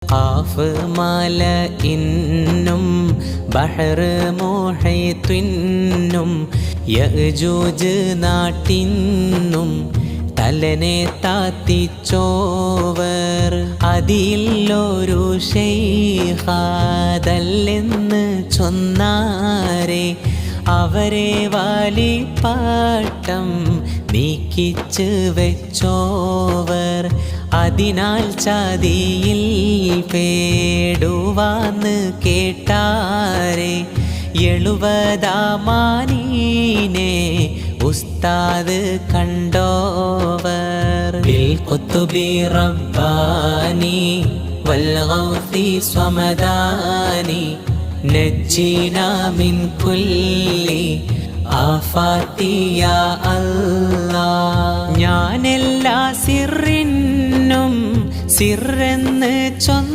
ഖാഫ് മല ഇന്നും ബഹർ മുഹൈത്തിന്നും യജൂജ് നാട്ടിന്നും തലനെ താത്തിച്ചോവർ അതിലൊരു ശൈഖാദല്ലെന്ന് ചൊന്നാരെ അവരെ വാലിപ്പാട്ടം നീക്കിച്ച് വെച്ചോവർ അതിനാൽ ചതിയിൽ പേടുവാന്ന് കേട്ടാരെ 70 ഉസ്താദ് കണ്ടോവർ ബിൽ ഖുത്ബി റബ്ബാനി വൽ ഗൗസി സ്വമദാനി നജ്ജിനാ മിൻ കുല്ലി ആഫാതി യാ അല്ലാഹ്. ഞാനെല്ലാ സിറിനും സിറെന്ന് ചൊന്ന